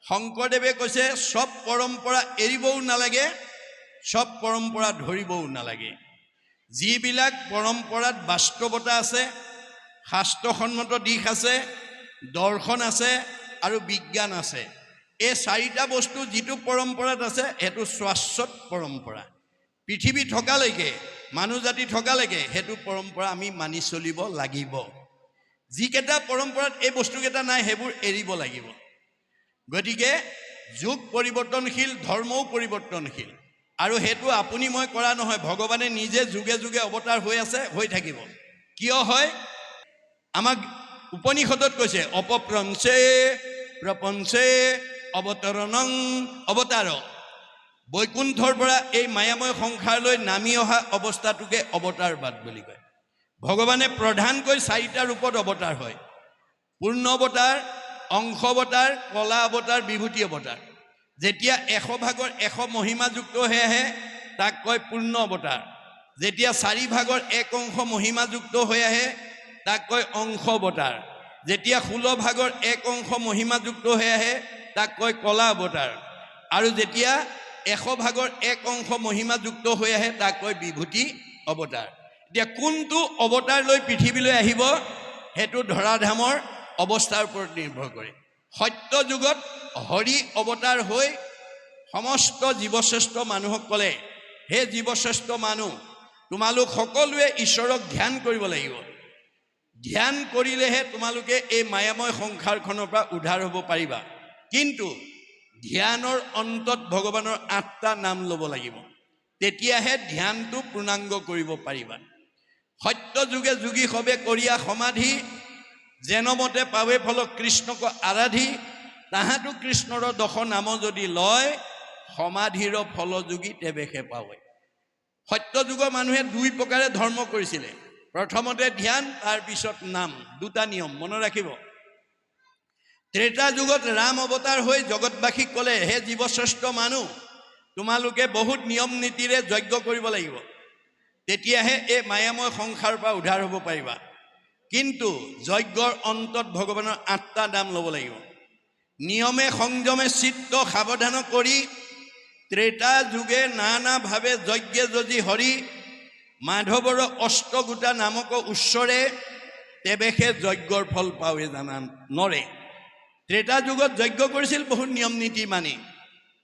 শংকৰদেৱে কৈছে সব পৰম্পৰা এৰিবও নালাগে, সব পৰম্পৰা ধৰিবও নালাগে। যিবিলাক পৰম্পৰাত বাস্তৱতা আছে, শাস্ত্ৰসন্মত দিশ আছে, দৰ্শন আছে আৰু বিজ্ঞান আছে, এই চাৰিটা বস্তু যিটো পৰম্পৰাত আছে সেইটো শাশ্বত পৰম্পৰা। পৃথিৱী থকালৈকে, মানুহ জাতি থকালৈকে সেইটো পৰম্পৰা আমি মানি চলিব লাগিব। যিকেইটা পৰম্পৰাত এই বস্তুকেইটা নাই সেইবোৰ এৰিব লাগিব। গতিকে যুগ পৰিৱৰ্তনশীল, ধৰ্মও পৰিৱৰ্তনশীল, আৰু সেইটো আপুনি মই কৰা নহয়, ভগৱানে নিজে যুগে যুগে অৱতাৰ হৈ আছে, হৈ থাকিব। কিয় হয়? আমাক উপনিষদত কৈছে অপপ্ৰঞ্চে প্ৰপঞ্চে অৱতৰণং অৱতাৰ। বৈকুণ্ঠৰ পৰা এই মায়াময় সংসাৰলৈ নামি অহা অৱস্থাটোকে অৱতাৰবাদ বুলি কয়। ভগৱানে প্ৰধানকৈ চাৰিটা ৰূপত অৱতাৰ হয়: পূৰ্ণ অৱতাৰ, অংশ অৱতাৰ, কলা অৱতাৰ, বিভূতি অৱতাৰ। যেতিয়া 100 ভাগৰ 100 মহিমাযুক্ত হৈ আহে তাক কয় পূৰ্ণ অৱতাৰ। যেতিয়া 4 ভাগৰ 1 অংশ মহিমাযুক্ত হৈ আহে তাক কয় অংশ অৱতাৰ। যেতিয়া 16 ভাগৰ 1 অংশ মহিমাযুক্ত হৈ আহে তাক কয় কলা অৱতাৰ। আৰু যেতিয়া 100 ভাগৰ 1 অংশ মহিমাযুক্ত হৈ আহে তাক কয় বিভূতি অৱতাৰ। এতিয়া কোনটো অৱতাৰ লৈ পৃথিৱীলৈ আহিব সেইটো ধৰাধামৰ অৱস্থাৰ ওপৰত নিৰ্ভৰ কৰে। সত্য যুগত হৰি অৱতাৰ হৈ সমস্ত জীৱশ্ৰেষ্ঠ মানুহক ক'লে, হে জীৱশ্ৰেষ্ঠ মানুহ, তোমালোক সকলোৱে ঈশ্বৰক ধ্যান কৰিব লাগিব। ধ্যান কৰিলেহে তোমালোকে এই মায়াময় সংসাৰখনৰ পৰা উদ্ধাৰ হ'ব পাৰিবা। কিন্তু ধ্যানৰ অন্তত ভগৱানৰ 8টা নাম ল'ব লাগিব, তেতিয়াহে ধ্যানটো পূৰ্ণাংগ কৰিব পাৰিবা। সত্য যুগে যোগী সবে কৰিয়া সমাধি, যেনমতে পাৱে ফল কৃষ্ণক আৰাধি, তাহাঁতো কৃষ্ণৰ 10 নাম যদি লয়, সমাধিৰ ফল যোগী তেৱেহে পাৱে। সত্য যুগৰ মানুহে 2 প্ৰকাৰে ধৰ্ম কৰিছিলে। প্ৰথমতে ধ্যান, তাৰপিছত নাম। 2টা নিয়ম মনত ৰাখিব। ত্ৰেতা যুগত ৰাম অৱতাৰ হৈ জগতবাসীক ক'লে, হে জীৱশ্ৰেষ্ঠ মানুহ, তোমালোকে বহুত নিয়ম নীতিৰে যজ্ঞ কৰিব লাগিব, তেতিয়াহে এই মায়াময় সংসাৰৰ পৰা উদ্ধাৰ হ'ব পাৰিবা। কিন্তু যজ্ঞৰ অন্তত ভগৱানৰ 8টা নাম ল'ব লাগিব। নিয়মে সংযমে চিত্ত সাৱধান কৰি, ত্ৰেতা যুগে নানাভাৱে যজ্ঞে যদি হৰি, মাধৱৰ অষ্টগোটা নামক উচ্চৰে, তেৱেহে যজ্ঞৰ ফল পাৱে জানা নৰে। ত্ৰেতা যুগত যজ্ঞ কৰিছিল বহুত নিয়ম নীতি মানি,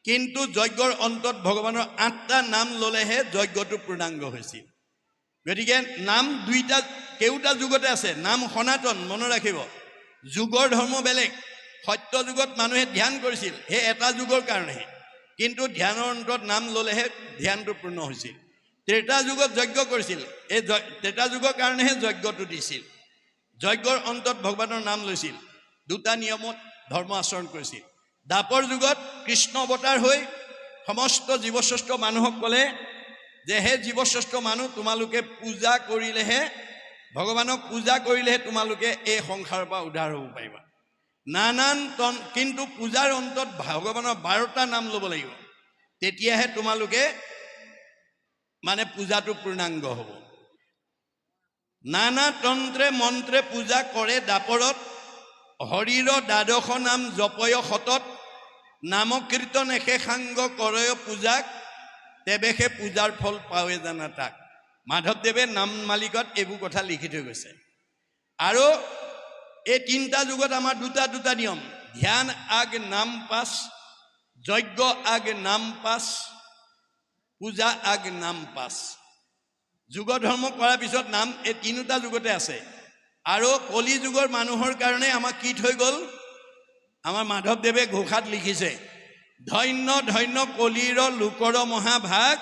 কিন্তু যজ্ঞৰ অন্তত ভগৱানৰ 8টা নাম ল'লেহে যজ্ঞটো পূৰ্ণাংগ হৈছিল। গতিকে নাম কেউটা যুগতে আছে। নাম সনাতন, মনত ৰাখিব। যুগৰ ধৰ্ম বেলেগ। সত্য যুগত মানুহে ধ্যান কৰিছিল, সেই এটা যুগৰ কাৰণেহে, কিন্তু ধ্যানৰ অন্তত নাম ল'লেহে ধ্যানটো পূৰ্ণ হৈছিল। ত্ৰেতা যুগত যজ্ঞ কৰিছিল, এই ত্ৰেতা যুগৰ কাৰণেহে যজ্ঞটো দিছিল। যজ্ঞৰ অন্তত ভগৱানৰ নাম লৈছিল, 2টা নিয়মত ধৰ্ম আচৰণ কৰিছিল। দ্বাপৰ যুগত কৃষ্ণ অৱতাৰ হৈ সমস্ত জীৱশ্ৰেষ্ঠ মানুহক ক'লে যে, হে জীৱশ্ৰেষ্ঠ মানুহ, তোমালোকে পূজা কৰিলেহে, ভগৱানক পূজা কৰিলেহে তোমালোকে এই সংসাৰৰ পৰা উদ্ধাৰ হ'ব পাৰিবা। কিন্তু পূজাৰ অন্তত ভগৱানৰ 12টা নাম ল'ব লাগিব, তেতিয়াহে তোমালোকে পূজাটো পূৰ্ণাংগ হ'ব। নানা তন্ত্ৰে মন্ত্ৰে পূজা কৰে দাপৰত, হৰিৰ 12 নাম জপয় সতত, নাম কীৰ্তন একে সাংগ কৰয় পূজাক, তেৱেহে পূজাৰ ফল পাৱে জানা তাক। মাধৱদেৱে নাম মালিকত এইবোৰ কথা লিখি থৈ গৈছে। আৰু এই 3টা যুগত আমাৰ 2টা নিয়ম: ধ্যান আগ নাম পাছ, যজ্ঞ আগ নাম পাছ, পূজা আগ নাম পাছ। যুগ ধৰ্ম কৰাৰ পিছত নাম, এই 3টা যুগতে আছে। আৰু কলি যুগৰ মানুহৰ কাৰণে আমাক কি থৈ গ'ল? আমাৰ মাধৱদেৱে ঘোষাত লিখিছে, ধন্য ধন্য কলিৰ লোকৰ মহাভাগ,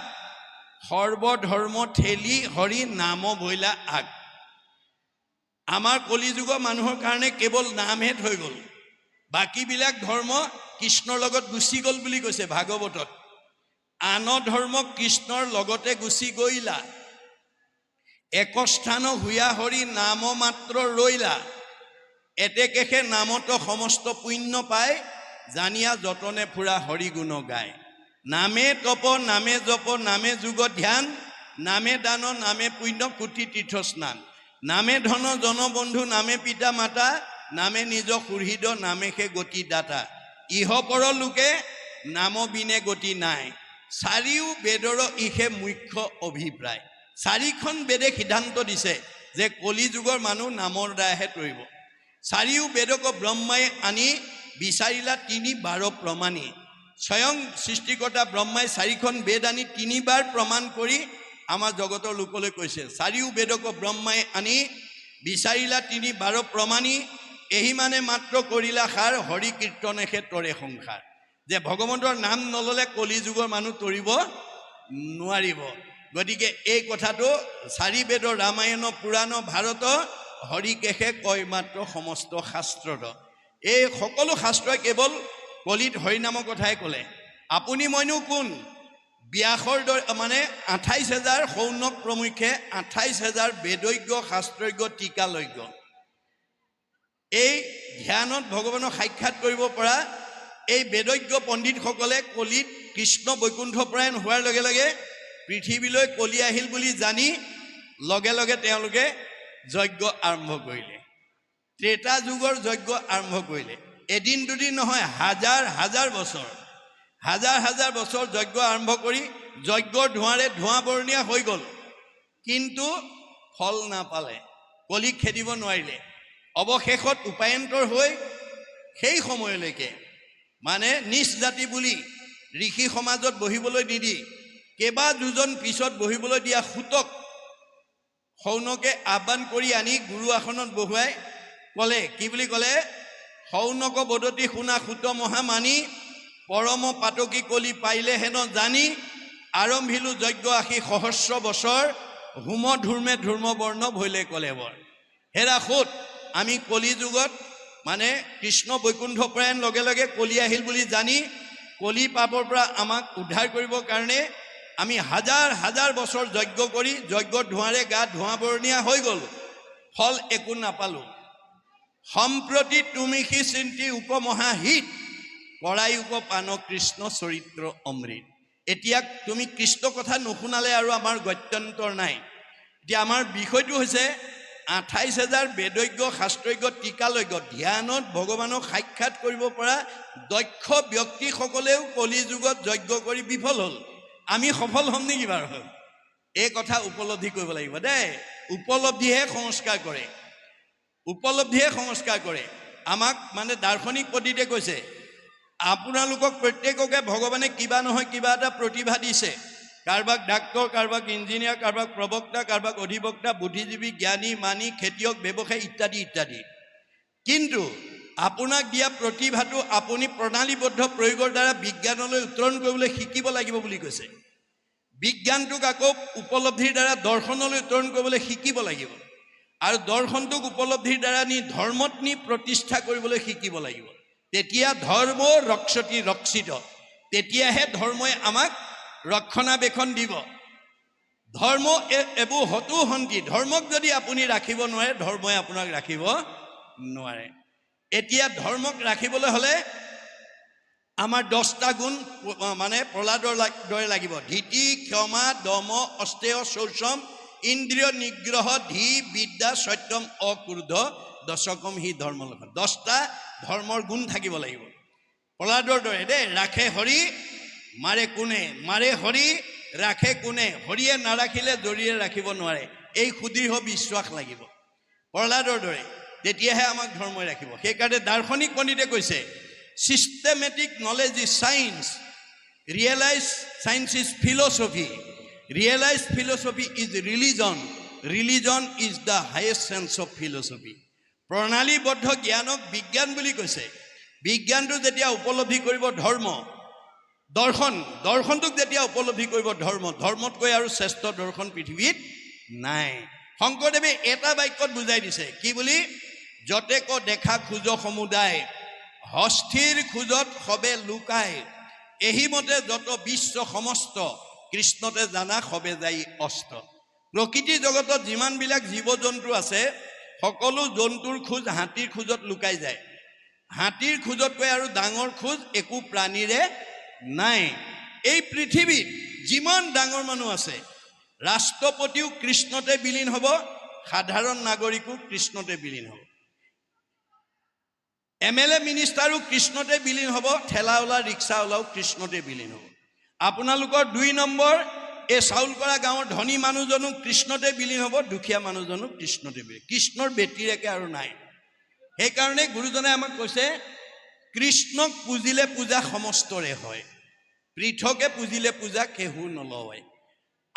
সৰ্বধৰ্ম ঠেলি হৰি নাম বইলা আগ। আমাৰ কলি যুগৰ মানুহৰ কাৰণে কেৱল নামহে থৈ গ'ল, বাকীবিলাক ধৰ্ম কৃষ্ণৰ লগত গুচি গ'ল বুলি কৈছে ভাগৱতত। আন ধৰ্ম কৃষ্ণৰ লগতে গুচি গৈলা, একস্থান হুয়া হৰি নাম মাত্ৰ ৰৈলা, এতেকেহে নামত সমস্ত পুণ্য পায়, জানিয়া যতনে ফুৰা হৰি গুণ গায়। নামে তপ নামে জপ নামে যুগ ধ্যান, নামে দান নামে পুণ্য কোটি তীৰ্থ স্নান, নামে ধন জন বন্ধু নামে পিতা মাতা, নামে নিজ সুহৃদ নামে সে গতি দাতা, ইহপৰ লোকে নাম বিনে গতি নাই চাৰিও বেদৰ ইহে মুখ্য অভিপ্ৰায় চাৰিখন বেদে সিদ্ধান্ত দিছে যে কলি যুগৰ মানুহ নামৰ দ্বাৰাহে তৰিব চাৰিও বেদক ব্ৰহ্মাই আনি বিচাৰিলা ৩ প্ৰমাণী স্বয়ং সৃষ্টিকৰ্তা ব্ৰহ্মাই 4খন বেদ আনি 3 প্ৰমাণ কৰি আমাৰ জগতৰ লোকলৈ কৈছে চাৰিও বেদক ব্ৰহ্মাই আনি বিচাৰিলা 3 প্ৰমাণী এহি মানে মাত্ৰ কৰিলা সাৰ হৰি কীৰ্তনেহে তৰে সংসাৰ যে ভগৱন্তৰ নাম নললে কলি যুগৰ মানুহ তৰিব নোৱাৰিব গতিকে এই কথাটো 4 বেদৰ ৰামায়ণ পুৰাণ ভাৰত হৰিকেহে কয় মাত্ৰ সমস্ত শাস্ত্ৰত এই সকলো শাস্ত্ৰই কেৱল কলিত হৰিনামৰ কথাই ক'লে আপুনি মইনো কোন ব্যাসৰ মানে ২৮,০০০ শৌনক প্ৰমুখ্যে ২৮,০০০ বেদজ্ঞ শাস্ত্ৰজ্ঞ টিকালজ্ঞ এই ধ্যানত ভগৱানক সাক্ষাৎ কৰিব পৰা এই বেদজ্ঞ পণ্ডিতসকলে কলিত কৃষ্ণ বৈকুণ্ঠপৰায়ণ হোৱাৰ লগে লগে পৃথিৱীলৈ কলি আহিল বুলি জানি লগে লগে তেওঁলোকে যজ্ঞ আৰম্ভ কৰিলে ত্ৰেতা যুগৰ যজ্ঞ আৰম্ভ কৰিলে এদিন দুদিন নহয় হাজাৰ হাজাৰ বছৰ যজ্ঞ আৰম্ভ কৰি যজ্ঞৰ ধোঁৱাৰে ধোঁৱা বৰণীয়া হৈ গ'ল কিন্তু ফল নাপালে কলিক খেদিব নোৱাৰিলে অৱশেষত উপায়ন্তৰ হৈ সেই সময়লৈকে মানে নিজ জাতি বুলি ঋষি সমাজত বহিবলৈ নিদি কেইবা দুজন পিছত বহিবলৈ দিয়া সুতক শৌনকে আহ্বান কৰি আনি গুৰু আসনত বহুৱাই ক'লে কি বুলি ক'লে শৌনক বদতি শুনা সুত মহা মানি পৰম পাতকী কলি পাইলে হেন জানি আৰম্ভিলো যজ্ঞ আশী সহস্ৰ বছৰ হোম ধূৰ্মে ধূৰ্মবৰ্ণ ভৈলে ক'লে বৰ হেৰা সুত আমি কলি যুগত মানে কৃষ্ণ বৈকুণ্ঠপৰায়ণ লগে লগে কলি আহিল বুলি জানি কলি পাপৰ পৰা আমাক উদ্ধাৰ কৰিবৰ কাৰণে আমি হাজাৰ হাজাৰ বছৰ যজ্ঞ কৰি যজ্ঞৰ ধোঁৱাৰে গা ধোঁৱা বৰণীয়া হৈ গ'ল ফল একো নাপালোঁ সম্প্ৰতি তুমি সি চিন্তি উপমহাহিত কৰাই উপপান কৃষ্ণ চৰিত্ৰ অমৃত এতিয়া তুমি কৃষ্ণ কথা নুশুনালে আৰু আমাৰ গত্যন্তৰ নাই এতিয়া আমাৰ বিষয়টো হৈছে ২৮,০০০ বেদজ্ঞ শাস্ত্ৰজ্ঞ টিকালজ্ঞ ধ্যানত ভগৱানক সাক্ষাৎ কৰিব পৰা দক্ষ ব্যক্তিসকলেও কলি যুগত যজ্ঞ কৰি বিফল হ'ল আমি সফল হ'ম নেকি বাৰু এই কথা উপলব্ধি কৰিব লাগিব দেই উপলব্ধিহে সংস্কাৰ কৰে আমাক মানে দাৰ্শনিক পণ্ডিতে কৈছে আপোনালোকক প্ৰত্যেককে ভগৱানে কিবা নহয় কিবা এটা প্ৰতিভা দিছে কাৰোবাক ডাক্তৰ কাৰোবাক ইঞ্জিনিয়াৰ কাৰোবাক প্ৰবক্তা কাৰোবাক অধিবক্তা বুদ্ধিজীৱী জ্ঞানী মানি খেতিয়ক ব্যৱসায়ী ইত্যাদি ইত্যাদি কিন্তু আপোনাক দিয়া প্ৰতিভাটো আপুনি প্ৰণালীবদ্ধ প্ৰয়োগৰ দ্বাৰা বিজ্ঞানলৈ উত্তৰণ কৰিবলৈ শিকিব লাগিব বুলি কৈছে বিজ্ঞানটোক আকৌ উপলব্ধিৰ দ্বাৰা দৰ্শনলৈ উত্তৰণ কৰিবলৈ শিকিব লাগিব আৰু দৰ্শনটোক উপলব্ধিৰ দ্বাৰা নি ধৰ্মত নি প্ৰতিষ্ঠা কৰিবলৈ শিকিব লাগিব তেতিয়া ধৰ্ম ৰক্ষতি ৰক্ষিত তেতিয়াহে ধৰ্মই আমাক ৰক্ষণাবেক্ষণ দিব ধৰ্ম এবো হতু হন্তি ধৰ্মক যদি আপুনি ৰাখিব নোৱাৰে ধৰ্মই আপোনাক ৰাখিব নোৱাৰে এতিয়া ধৰ্মক ৰাখিবলৈ হ'লে আমাৰ 10টা গুণ মানে প্ৰহ্লাদৰ দৰে লাগিব ধীতি ক্ষমা দম অস্তেয় শৌচম ইন্দ্ৰিয় নিগ্ৰহ ধী বিদ্যা সত্যম অক্ৰোধ দশকম হি ধৰ্ম লক্ষণ 10টা ধৰ্মৰ গুণ থাকিব লাগিব প্ৰহ্লাদৰ দৰে দেই ৰাখে হৰি মাৰে কোনে মাৰে হৰি ৰাখে কোনে হৰিয়ে নাৰাখিলে জৰিয়ে ৰাখিব নোৱাৰে এই সুদৃঢ় বিশ্বাস লাগিব প্ৰহ্লাদৰ দৰে তেতিয়াহে আমাক ধৰ্মই ৰাখিব সেইকাৰণে দাৰ্শনিক পণ্ডিতে কৈছে systematic knowledge is science realized science is philosophy realized philosophy is religion is the highest sense of philosophy প্ৰণালীবদ্ধ জ্ঞানক বিজ্ঞান বুলি কৈছে বিজ্ঞানটো যেতিয়া উপলব্ধি কৰিব দৰ্শনটোক যেতিয়া উপলব্ধি কৰিব ধৰ্মতকৈ আৰু শ্ৰেষ্ঠ দৰ্শন পৃথিৱীত নাই শংকৰদেৱে এটা বাক্যত বুজাই দিছে কি বুলি যতেক দেখা খোজ সমুদায় হস্থিৰ খোজত সবে লুকায় এহিমতে যত বিশ্ব সমস্ত কৃষ্ণতে জানা সবে যাই অস্ত প্ৰকৃতি জগতত যিমানবিলাক জীৱ জন্তু আছে সকলো জন্তুৰ খোজ হাতীৰ খোজত লুকাই যায় হাতীৰ খোজতকৈ আৰু ডাঙৰ খোজ একো প্ৰাণীৰে নাই এই পৃথিৱীত যিমান ডাঙৰ মানুহ আছে ৰাষ্ট্ৰপতিও কৃষ্ণতে বিলীন হ'ব সাধাৰণ নাগৰিকো কৃষ্ণতে বিলীন হ'ব MLA মিনিষ্টাৰো কৃষ্ণতে বিলীন হ'ব, ঠেলাওলা ৰিক্সাওলাও কৃষ্ণতে বিলীন হ'ব। আপোনালোকৰ 2 নম্বৰ এই চাউলকৰা গাঁৱৰ ধনী মানুহজনো কৃষ্ণতে বিলীন হ'ব, দুখীয়া মানুহজনো কৃষ্ণতে বিলীন। কৃষ্ণৰ ব্যতিৰেকে আৰু নাই। সেইকাৰণে গুৰুজনে আমাক কৈছে কৃষ্ণক পুজিলে পূজা সমস্তৰে হয়, পৃথকে পুজিলে পূজা কেহু নলয়।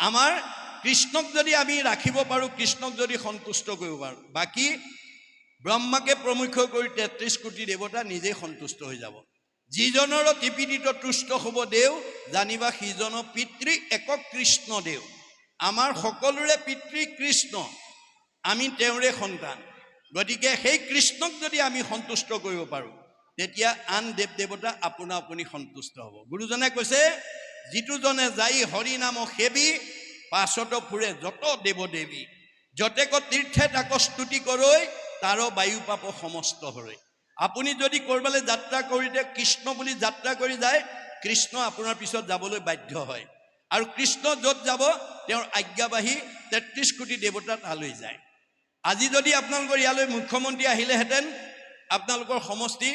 আমাৰ কৃষ্ণক যদি আমি ৰাখিব পাৰোঁ, কৃষ্ণক যদি সন্তুষ্ট কৰিব পাৰোঁ, বাকী ব্ৰহ্মাকে প্ৰমুখ্য কৰি 33 কোটি দেৱতা নিজেই সন্তুষ্ট হৈ যাব। যিজনৰ টিপিদিত তুষ্ট হ'ব দেও, জানিবা সিজন পিতৃ একক কৃষ্ণ দেও। আমাৰ সকলোৰে পিতৃ কৃষ্ণ, আমি তেওঁৰে সন্তান। গতিকে সেই কৃষ্ণক যদি আমি সন্তুষ্ট কৰিব পাৰোঁ, তেতিয়া আন দেৱ দেৱতা আপোনা আপুনি সন্তুষ্ট হ'ব। গুৰুজনে কৈছে যিটো জনে যাই হৰি নাম সেবি, পাছত ফুৰে যত দেৱ দেৱী, যতেক তীৰ্থে তাক স্তুতি কৰৈ, তাৰ বায়ু পাপ সমস্ত হৰৈ। আপুনি যদি কৰবালৈ যাত্ৰা কৰিতে কৃষ্ণ বুলি যাত্ৰা কৰি যায়, কৃষ্ণ আপোনাৰ পিছত যাবলৈ বাধ্য হয়। আৰু কৃষ্ণ য'ত যাব তেওঁৰ আজ্ঞাবাহী 33 কোটি দেৱতা তালৈ যায়। আজি যদি আপোনালোকৰ ইয়ালৈ মুখ্যমন্ত্ৰী আহিলেহেঁতেন, আপোনালোকৰ সমষ্টি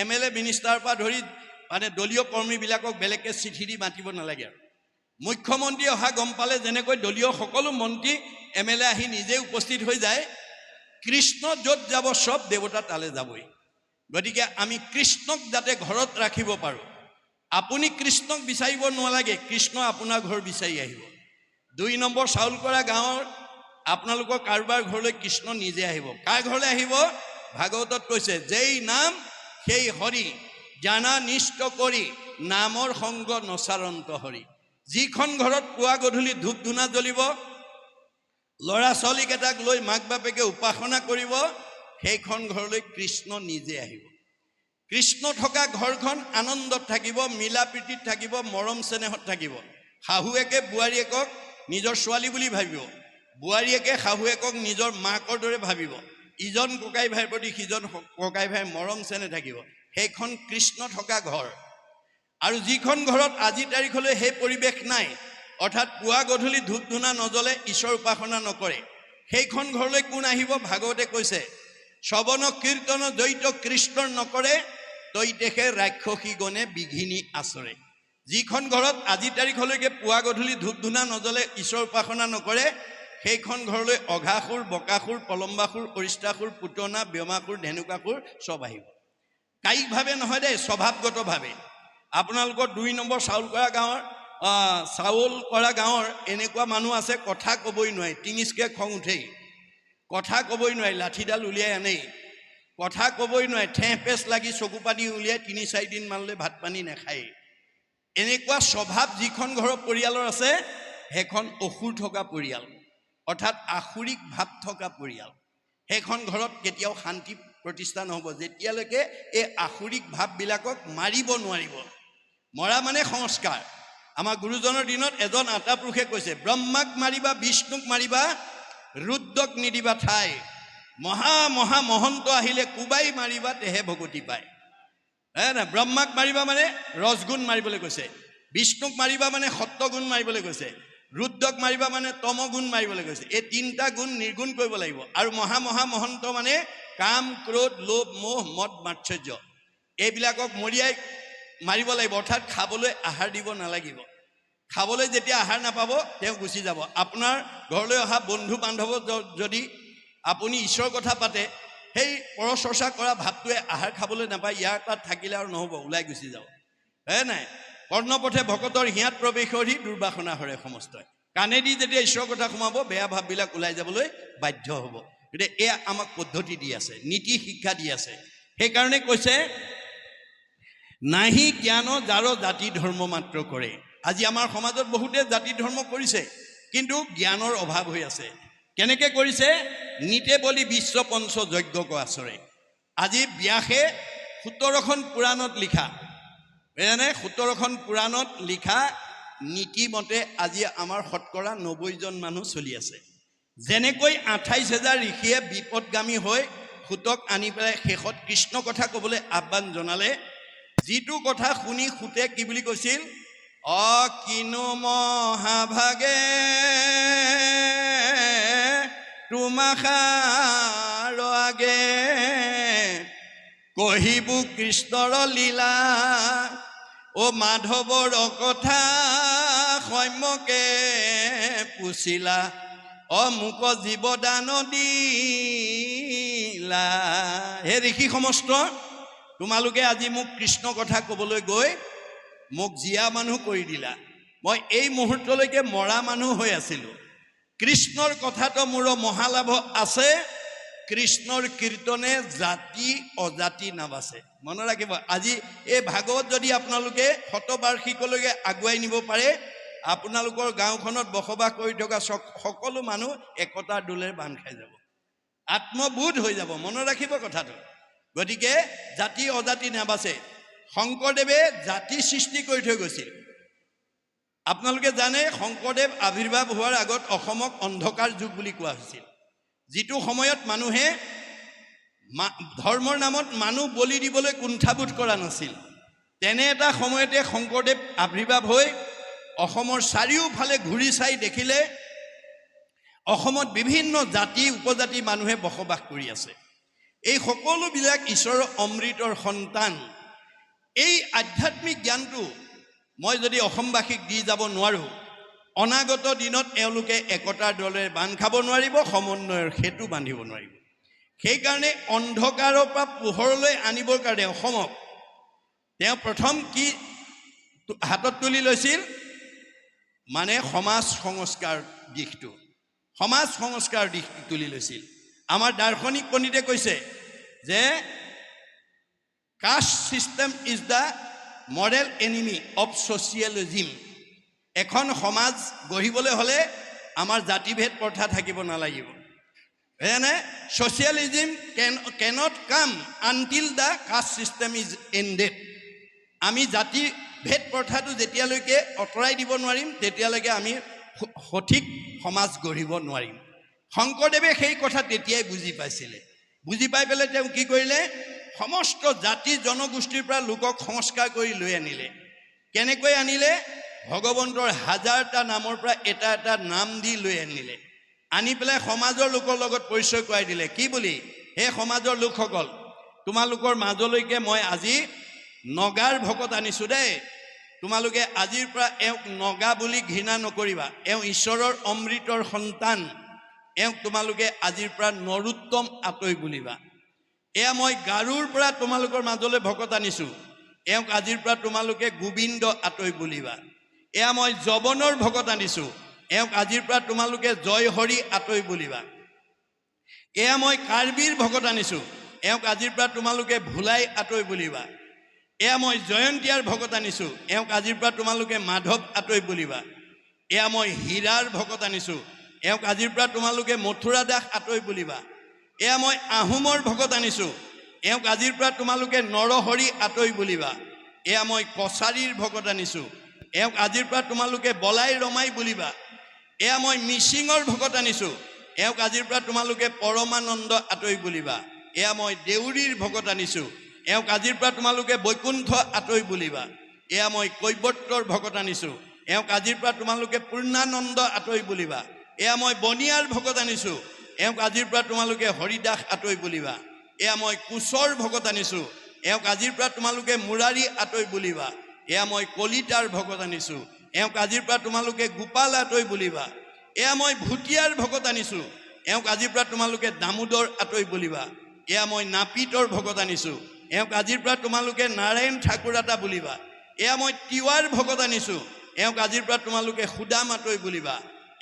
MLA মিনিষ্টাৰৰ পৰা ধৰি মানে দলীয় কৰ্মীবিলাকক বেলেগকৈ চিঠি দি মাতিব নালাগে। আৰু মুখ্যমন্ত্ৰী অহা গম পালে যেনেকৈ দলীয় সকলো মন্ত্ৰী MLA আহি নিজে উপস্থিত হৈ যায়, কৃষ্ণ য'ত যাব সব দেৱতা তালৈ যাবই। গতিকে আমি কৃষ্ণক যাতে ঘৰত ৰাখিব পাৰোঁ, আপুনি কৃষ্ণক বিচাৰিব নালাগে, কৃষ্ণ আপোনাৰ ঘৰ বিচাৰি আহিব। 2 নম্বৰ চাউলকৰা গাঁৱৰ আপোনালোকৰ কাৰোবাৰ ঘৰলৈ কৃষ্ণ নিজে আহিব। কাৰ ঘৰলৈ আহিব? ভাগৱতত কৈছে যেই নাম সেই হৰি, জানা নিষ্ট কৰি নামৰ সংগ নচাৰন্ত হৰি। যিখন ঘৰত পুৱা গধূলি ধূপ ধূনা জ্বলিব, ল'ৰা ছোৱালীকেইটাক লৈ মাক বাপেকে উপাসনা কৰিব, সেইখন ঘৰলৈ কৃষ্ণ নিজে আহিব। কৃষ্ণ থকা ঘৰখন আনন্দত থাকিব, মিলা প্ৰীতিত থাকিব, মৰম চেনেহত থাকিব। শাহুৱেকে বোৱাৰীয়েকক নিজৰ ছোৱালী বুলি ভাবিব, বোৱাৰীয়েকে শাহুৱেকক নিজৰ মাকৰ দৰে ভাবিব, ইজন ককাই ভাইৰ প্ৰতি সিজন ককাই ভাইৰ মৰম চেনেহ থাকিব। সেইখন কৃষ্ণ থকা ঘৰ। আৰু যিখন ঘৰত আজি তাৰিখলৈ সেই পৰিৱেশ নাই, অৰ্থাৎ পুৱা গধূলি ধূপ ধূনা নজ্বলে, ঈশ্বৰ উপাসনা নকৰে, সেইখন ঘৰলৈ কোন আহিব? ভাগৱতে কৈছে শ্ৰৱণ কীৰ্তন জড়িত কৃষ্ণৰ নকৰে, তৈতেহে ৰাক্ষসী গণে বিঘিনী আচৰে। যিখন ঘৰত আজি তাৰিখলৈকে পুৱা গধূলি ধূপ ধূনা নজ্বলে, ঈশ্বৰ উপাসনা নকৰে, সেইখন ঘৰলৈ অঘাসুৰ, বকাসুৰ, পলম্বাসুৰ, অৰিষ্টাসুৰ, পুতনা, ব্যোমাসুৰ, ধেনুকাসুৰ চব আহিব। কায়িকভাৱে নহয় দেই, স্বভাৱগতভাৱে। আপোনালোকৰ 2 নম্বৰ চাউলকৰা গাঁৱৰ এনেকুৱা মানুহ আছে, কথা ক'বই নোৱাৰি, টিঙিচকৈ খং উঠেই, কথা ক'বই নোৱাৰি, লাঠিডাল উলিয়াই আনেই, কথা ক'বই নোৱাৰে, ঠেহ পেচ লাগি চকু পানী উলিয়াই 3-4 দিন মানলৈ ভাত পানী নাখায়। এনেকুৱা স্বভাৱ যিখন ঘৰৰ পৰিয়ালৰ আছে, সেইখন অসুৰ থকা পৰিয়াল, অৰ্থাৎ আসুৰিক ভাৱ থকা পৰিয়াল। সেইখন ঘৰত কেতিয়াও শান্তি প্ৰতিষ্ঠা নহ'ব, যেতিয়ালৈকে এই আসুৰিক ভাৱবিলাকক মাৰিব নোৱাৰিব। মৰা মানে সংস্কাৰ। আমাৰ গুৰুজনৰ দিনত এজন আতাপুৰুষে কৈছে, ব্ৰহ্মাক মাৰিবা, বিষ্ণুক মাৰিবা, ৰুদ্ৰক নিদিবা ঠাই, মহা মহা মহন্ত আহিলে কোবাই মাৰিবা, তেহে ভগতি পায়। ব্ৰহ্মাক মাৰিবা মানে ৰজগুণ মাৰিবলৈ কৈছে, বিষ্ণুক মাৰিবা মানে সত্যগুণ মাৰিবলৈ কৈছে, ৰুদ্ৰক মাৰিবা মানে তমগুণ মাৰিবলৈ কৈছে। এই 3টা গুণ নিৰ্গুণ কৰিব লাগিব। আৰু মহা মহা মহন্ত মানে কাম, ক্ৰোধ, লোভ, মোহ, মদ, মাৎসৰ্য, এইবিলাকক মৰিয়াই মাৰিব লাগিব। অৰ্থাৎ খাবলৈ আহাৰ দিব নালাগিব। খাবলৈ যেতিয়া আহাৰ নাপাব, তেওঁ গুচি যাব। আপোনাৰ ঘৰলৈ অহা বন্ধু বান্ধৱ যদি আপুনি ঈশ্বৰৰ কথা পাতে, সেই পৰচৰ্চা কৰা ভাৱটোৱে আহাৰ খাবলৈ নাপায়, ইয়াৰ তাত থাকিলে আৰু নহ'ব, ওলাই গুচি যাব। নাই, কৰ্ণপথে ভকতৰ হিয়াত প্ৰৱেশ কৰি দুৰ্বাসনা হৰে সমস্তই। কাণেদি যেতিয়া ঈশ্বৰৰ কথা সোমাব, বেয়া ভাৱবিলাক ওলাই যাবলৈ বাধ্য হ'ব। গতিকে এয়া আমাক পদ্ধতি দি আছে, নীতি শিক্ষা দি আছে। সেইকাৰণে কৈছে নাহি জ্ঞান যাৰ জাতি ধৰ্ম মাত্ৰ কৰে। আজি আমাৰ সমাজত বহুতে জাতি ধৰ্ম কৰিছে, কিন্তু জ্ঞানৰ অভাৱ হৈ আছে। কেনেকৈ কৰিছে? নিতে বলি বিশ্ব পঞ্চ যজ্ঞক আচৰে। আজি ব্যাসে 17খন পুৰাণত লিখা, 17খন পুৰাণত লিখা নীতিমতে আজি আমাৰ শতকৰা 90জন মানুহ চলি আছে। যেনেকৈ 28,000 ঋষিয়ে বিপদগামী হৈ সুতক আনি পেলাই শেষত কৃষ্ণ কথা ক'বলৈ আহ্বান জনালে, যিটো কথা শুনি সুতে কি বুলি কৈছিল? কিনো মহাভাগে তোমাষাৰ আগে কহিবু কৃষ্ণৰ লীলা ও মাধৱৰ কথা সম্যকে পুছিলা অমুক জীৱদান দিলা। হে ঋষি সমস্ত, তোমালোকে আজি মোক কৃষ্ণ কথা ক'বলৈ গৈ মোক জীয়া মানুহ কৰি দিলা। মই এই মুহূৰ্তলৈকে মৰা মানুহ হৈ আছিলোঁ। কৃষ্ণৰ কথাটো মোৰ মহালাভ আছে। কৃষ্ণৰ কীৰ্তনে জাতি অজাতি নাবাচে। মনত ৰাখিব, আজি এই ভাগৱত যদি আপোনালোকে শতবাৰ্ষিকলৈকে আগুৱাই নিব পাৰে, আপোনালোকৰ গাঁওখনত বসবাস কৰি থকা সকলো মানুহ একতাৰ দোলেৰে বান্ধ খাই যাব, আত্মবোধ হৈ যাব। মনত ৰাখিব কথাটো। গতিকে জাতি অজাতি নাবাচে। শংকৰদেৱে জাতি সৃষ্টি কৰি থৈ গৈছিল। আপোনালোকে জানে, শংকৰদেৱ আৱিৰ্ভাৱ হোৱাৰ আগত অসমক অন্ধকাৰ যুগ বুলি কোৱা হৈছিল। যিটো সময়ত মানুহে ধৰ্মৰ নামত মানুহ বলি দিবলৈ কুণ্ঠাবোধ কৰা নাছিল, তেনে এটা সময়তে শংকৰদেৱ আৱিৰ্ভাৱ হৈ অসমৰ চাৰিওফালে ঘূৰি চাই দেখিলে অসমত বিভিন্ন জাতি উপজাতি মানুহে বসবাস কৰি আছে। এই সকলোবিলাক ঈশ্বৰৰ অমৃতৰ সন্তান। এই আধ্যাত্মিক জ্ঞানটো মই যদি অসমবাসীক দি যাব নোৱাৰোঁ, অনাগত দিনত এওঁলোকে একতাৰ দলেৰে বান্ধ খাব নোৱাৰিব, সমন্বয়ৰ সেতু বান্ধিব নোৱাৰিব। সেইকাৰণে অন্ধকাৰৰ পৰা পোহৰলৈ আনিবৰ কাৰণে অসমক তেওঁ প্ৰথম কি হাতত তুলি লৈছিল? মানে সমাজ সংস্কাৰ দিশটো, সমাজ সংস্কাৰ দিশটো তুলি লৈছিল। আমাৰ দাৰ্শনিক পণ্ডিতে কৈছে যে caste system is the moral enemy of socialism. এখন সমাজ গঢ়িবলৈ হ'লে আমাৰ জাতিভেদ প্ৰথা থাকিব নালাগিব। সেনে ছ'চিয়েলিজিম কেনট কাম until the caste system is ended. আমি জাতি ভেদ প্ৰথাটো যেতিয়ালৈকে আঁতৰাই দিব নোৱাৰিম, তেতিয়ালৈকে আমি সঠিক সমাজ গঢ়িব নোৱাৰিম। শংকৰদেৱে সেই কথা তেতিয়াই বুজি পাইছিলে। বুজি পাই পেলাই তেওঁ কি কৰিলে? সমস্ত জাতি জনগোষ্ঠীৰ পৰা লোকক সংস্কাৰ কৰি লৈ আনিলে। কেনেকৈ আনিলে? ভগৱন্তৰ হাজাৰটা নামৰ পৰা এটা এটা নাম দি লৈ আনিলে। আনি পেলাই সমাজৰ লোকৰ লগত পৰিচয় কৰাই দিলে। কি বুলি? হে সমাজৰ লোকসকল, তোমালোকৰ মাজলৈকে মই আজি নগাৰ ভকত আনিছোঁ দেই। তোমালোকে আজিৰ পৰা এওঁক নগা বুলি ঘৃণা নকৰিবা। এওঁ ঈশ্বৰৰ অমৃতৰ সন্তান। এওঁক তোমালোকে আজিৰ পৰা নৰোত্তম আতৈ বুলিবা। এয়া মই গাৰুৰ পৰা তোমালোকৰ মাজলৈ ভকত আনিছোঁ। এওঁক আজিৰ পৰা তোমালোকে গোবিন্দ আতৈ বুলিবা। এয়া মই যৱনৰ ভকত আনিছোঁ। এওঁক আজিৰ পৰা তোমালোকে জয় হৰি আতৈ বুলিবা। এয়া মই কাৰ্বিৰ ভকত আনিছোঁ। এওঁক আজিৰ পৰা তোমালোকে ভোলাই আতৈ বুলিবা। এয়া মই জয়ন্তীয়াৰ ভকত আনিছোঁ। এওঁক আজিৰ পৰা তোমালোকে মাধৱ আতৈ বুলিবা। এয়া মই হীৰাৰ ভকত আনিছোঁ। এওঁক আজিৰ পৰা তোমালোকে মথুৰা দাস আতৈ বুলিবা। এয়া মই আহোমৰ ভকত আনিছোঁ। এওঁক আজিৰ পৰা তোমালোকে নৰহৰি আতৈ বুলিবা। এয়া মই কছাৰীৰ ভকত আনিছোঁ। এওঁক আজিৰ পৰা তোমালোকে বলাই ৰমাই বুলিবা। এয়া মই মিচিঙৰ ভকত আনিছোঁ। এওঁক আজিৰ পৰা তোমালোকে পৰমানন্দ আতৈ বুলিবা। এয়া মই দেউৰীৰ ভকত আনিছোঁ। এওঁক আজিৰ পৰা তোমালোকে বৈকুণ্ঠ আতৈ বুলিবা। এয়া মই কৈৱৰ্তৰ ভকত আনিছোঁ। এওঁক আজিৰ পৰা তোমালোকে পূৰ্ণানন্দ আতৈ বুলিবা। এয়া মই বনিয়াৰ ভকত আনিছোঁ। এওঁক আজিৰ পৰা তোমালোকে হৰিদাস আতৈ বুলিবা। এয়া মই কোচৰ ভকত আনিছোঁ। এওঁক আজিৰ পৰা তোমালোকে মুৰাৰী আতৈ বুলিবা। এয়া মই কলিতাৰ ভকত আনিছোঁ। এওঁক আজিৰ পৰা তোমালোকে গোপাল আতৈ বুলিবা। এয়া মই ভুটীয়াৰ ভকত আনিছোঁ। এওঁক আজিৰ পৰা তোমালোকে দামোদৰ আতৈ বুলিবা। এয়া মই নাপিতৰ ভকত আনিছোঁ। এওঁক আজিৰ পৰা তোমালোকে নাৰায়ণ ঠাকুৰ আতা বুলিবা। এয়া মই তিৱাৰ ভকত আনিছোঁ। এওঁক আজিৰ পৰা তোমালোকে সুদাম আতৈ বুলিবা।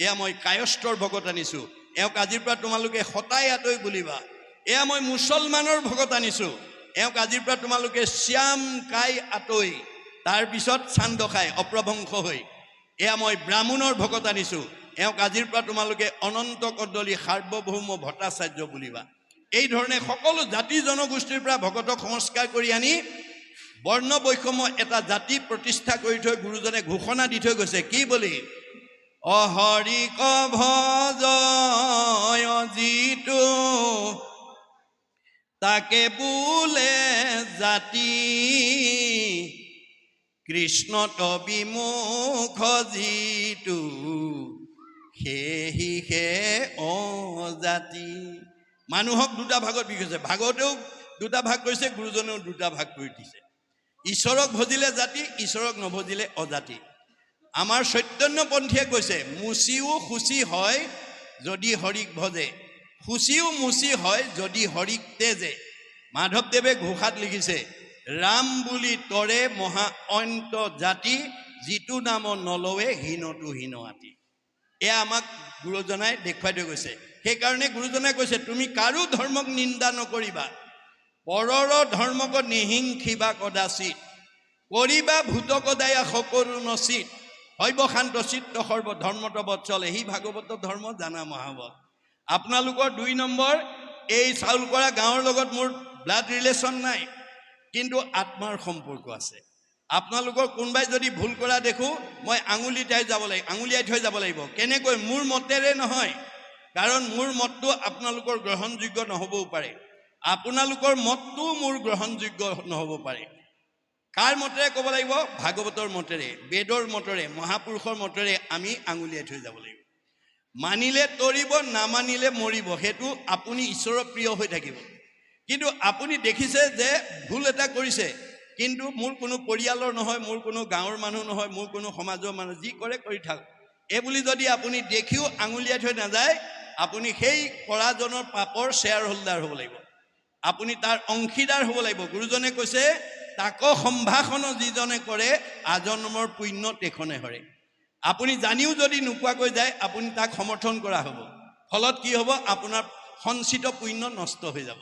এয়া মই কায়স্থৰ ভকত আনিছোঁ। এওঁক আজিৰ পৰা তোমালোকে সতাই আতৈ বুলিবা। এয়া মই মুছলমানৰ ভকত আনিছোঁ। এওঁক আজিৰ পৰা তোমালোকে শ্যাম কাই আতৈ, তাৰপিছত চান্দ খাই অপ্ৰভংশ হৈ। এয়া মই ব্ৰাহ্মণৰ ভকত আনিছোঁ। এওঁক আজিৰ পৰা তোমালোকে অনন্ত কদলী সাৰ্বভৌম ভট্টাচাৰ্য বুলিবা। এই ধৰণে সকলো জাতি জনগোষ্ঠীৰ পৰা ভকতক সংস্কাৰ কৰি আনি বৰ্ণ বৈষম্য এটা জাতি প্ৰতিষ্ঠা কৰি থৈ গুৰুজনে ঘোষণা দি থৈ গৈছে। কি বুলি? অহৰিক ভজ যিটো তাকে বোলে জাতি, কৃষ্ণত বিমুখ যিটো সেহিহে অজাতি। মানুহক দুটা ভাগত বিভক্ত হৈছে। ভাগৱতেও দুটা ভাগ কৰিছে, গুৰুজনেও দুটা ভাগ কৰি দিছে। ঈশ্বৰক ভজিলে জাতি, ঈশ্বৰক নভজিলে অজাতি। আমাৰ চৈতন্যপন্থীয়ে কৈছে মুচিও শুচি হয় যদি হৰিক ভজে, শুচিও মুচি হয় যদি হৰিক তেজে। মাধৱদেৱে ঘোষাত লিখিছে ৰাম বুলি তৰে মহা অন্ত জাতি, যিটো নাম নলৱে হীনতো হীন আতি। এয়া আমাক গুৰুজনাই দেখুৱাই থৈ গৈছে। সেইকাৰণে গুৰুজনাই কৈছে তুমি কাৰো ধৰ্মক নিন্দা নকৰিবা, পৰৰ ধৰ্মক নিহিংসিবা কদাচিত, কৰিবা ভূতক দায়া সকলো নচিত, হৈব শান্ত চিত্ত সৰ্ব ধৰ্মত বৎসলে, সি ভাগৱত ধৰ্ম জানা মহাবল। আপোনালোকৰ 2 নম্বৰ, এই চাউলকৰা গাঁৱৰ লগত মোৰ ব্লাড ৰিলেশ্যন নাই, কিন্তু আত্মাৰ সম্পৰ্ক আছে। আপোনালোকৰ কোনোবাই যদি ভুল কৰা দেখো মই আঙুলিয়াই থৈ যাব লাগিব। কেনেকৈ? মোৰ মতেৰে নহয়, কাৰণ মোৰ মতটো আপোনালোকৰ গ্ৰহণযোগ্য নহ'বও পাৰে, আপোনালোকৰ মতটো মোৰ গ্ৰহণযোগ্য নহ'ব পাৰে। কাৰ মতেৰে ক'ব লাগিব? ভাগৱতৰ মতেৰে, বেদৰ মতেৰে, মহাপুৰুষৰ মতেৰে আমি আঙুলিয়াই থৈ যাব লাগিব। মানিলে তৰিব, নামানিলে মৰিব, সেইটো আপুনি ঈশ্বৰৰ প্ৰিয় হৈ থাকিব। কিন্তু আপুনি দেখিছে যে ভুল এটা কৰিছে, কিন্তু মোৰ কোনো পৰিয়ালৰ নহয়, মোৰ কোনো গাঁৱৰ মানুহ নহয়, মোৰ কোনো সমাজৰ মানুহ, যি কৰে কৰি থাক, এই বুলি যদি আপুনি দেখিও আঙুলিয়াই থৈ নাযায়, আপুনি সেই কৰাজনৰ পাপৰ শ্বেয়াৰ হোল্ডাৰ হ'ব লাগিব, আপুনি তাৰ অংশীদাৰ হ'ব লাগিব। গুৰুজনে কৈছে তাক সম্ভাষণ যিজনে কৰে, আজন্মৰ পুণ্য তেখনে হৰে। আপুনি জানিও যদি নোকোৱাকৈ যায়, আপুনি তাক সমৰ্থন কৰা হ'ব, ফলত কি হ'ব? আপোনাৰ সঞ্চিত পুণ্য নষ্ট হৈ যাব।